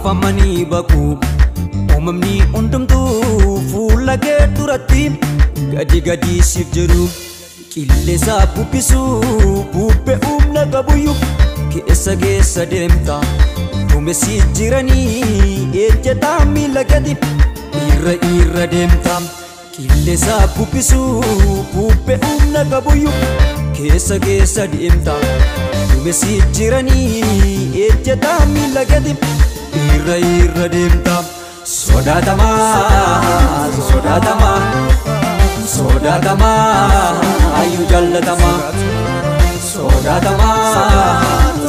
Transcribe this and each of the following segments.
raafamanii baquu uumamni hundumtuu fuula kee duratti gadi gadi siif jedhu qilleensa bubbisuu bubbee humna qabuyyuu keessa keessa deemta duumessi jiranii ejjetaa miila gadi irra deemta qilleensa bubbisuu bubbee humna qabuyyuu keessa keessa deemta duumessi jiranii ejjetaa miila gadi irra deemta. Sodaatamaa sodaatamaa sodaatamaa ayyuu jallatamaa sodaatamaa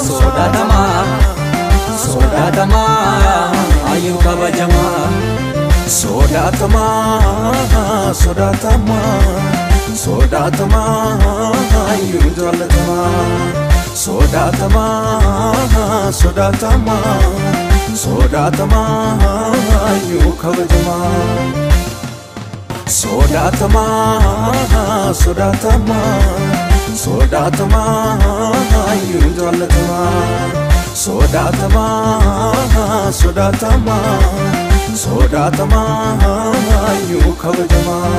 sodaatamaa sodaatamaa ayyuu kabajamaa sodaatamaa sodaatamaa sodaatamaa ayyuu jallatamaa sodaatamaa sodaatamaa sodaatamaa ayyuu kabajamaa sodaatamaa sodaatamaa sodaatamaa ayyuu jallatamaa sodaatamaa sodaatamaa sodaatamaa ayyuu kabajamaa.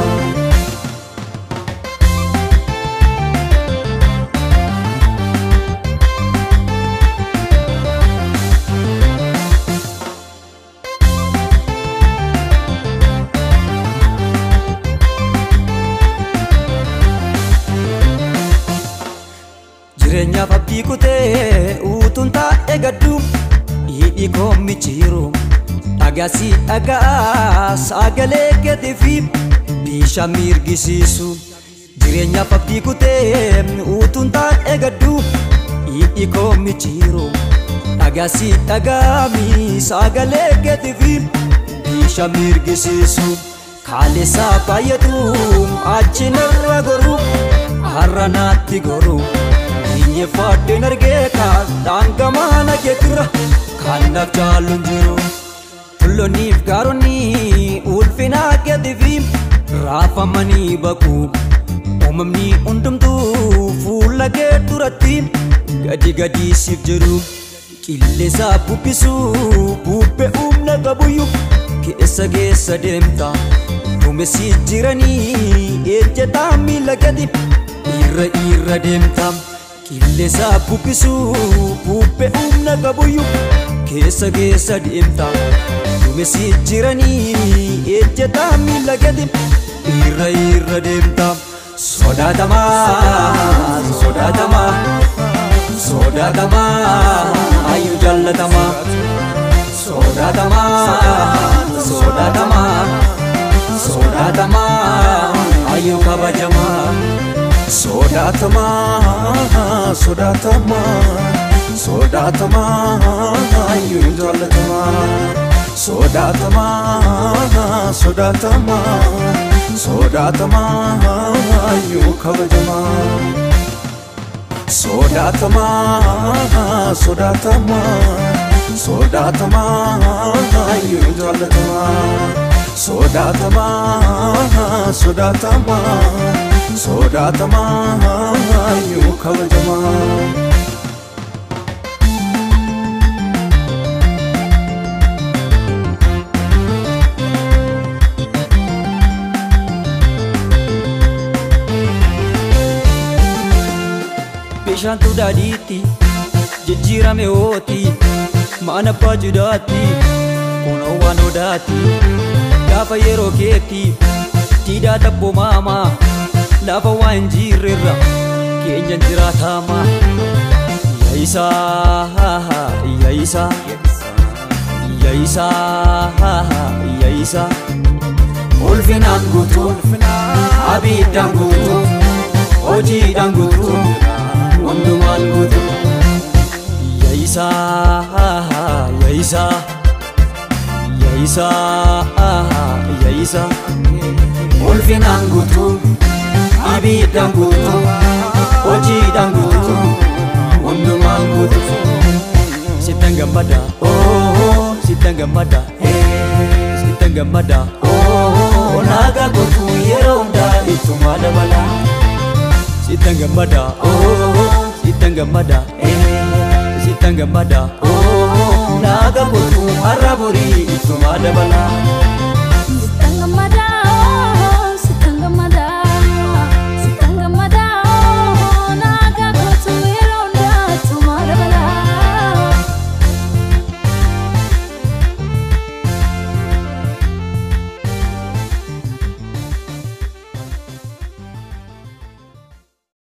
Jireenyaaf abdii kutee utuun taa'ee gaddu hidhii koo michiiru dhagaasi dhagaa sagalee keetii fi bishaan mirgisiisu. Jireenyaaf abdii kutee utuun taa'ee gaddu hidhii koo michiiru dhagaasi dhagaa sagalee keetii fi bishaan mirgisiisu. Kaleessa baay'atu achi narra goru har'a naatti goru. Fadden argee daangamaa nageetira kan naaf jaalluun jiru tulloonniif gaaronni ulfina keetiifi raafamanii baquu uumamni hundumtuu fuula kee duratti gadi gadi siif jedhu qilleensa bubbisuu bubbee humna qabuyyuu keessa keessa deemta duumessi jiranii ejjetaa miila gadi irra deemta. Qilleensa bubbisuu bubbee humna qabuyyuu keessa keessa deemta duumessi jiranii ejjetaa miila gadi irra deemta. Sodaatamaa sodaatamaa sodaatamaa ayyuu jallatamaa sodaatamaa sodaatamaa sodaatamaa ayyuu kabajamaa. Sodaatamaa sodaatamaa sodaatamaa ayyuu jallatamaa sodaatamaa sodaatamaa sodaatamaa ayyuu kabajamaa sodaatamaa sodaatamaa sodaatamaa ayyuu jallatamaa sodaatamaa sodaatamaa sodaatamaa ayyuu kabajamaa. Bishaantu daadhiitti jijjiirame hooti mana abbaa jidaatti kunoo waan odaatti gaafa yeroo keetti diidaa tabboo maamaa lafa waan hin jirrerra keenyan jiraatama. Yaisa yaisa yaisa yaisa ulfinaan guutuu abiddaan guutuu hojiidhaan guutuu hundumaan guutuu. Yaisa yaisa yaisa yaisa ulfinaan guutuu abiddaan guutuu hojiidhaan guutuu hundumaan guutuu. Sittan gammada sittan gammada sittan gammada naagaa guutuu yeroo hundaa ittuma dabala. Sittan gammada sittan gammada sittan gammada naga kotu har'a borii ittuma dabala.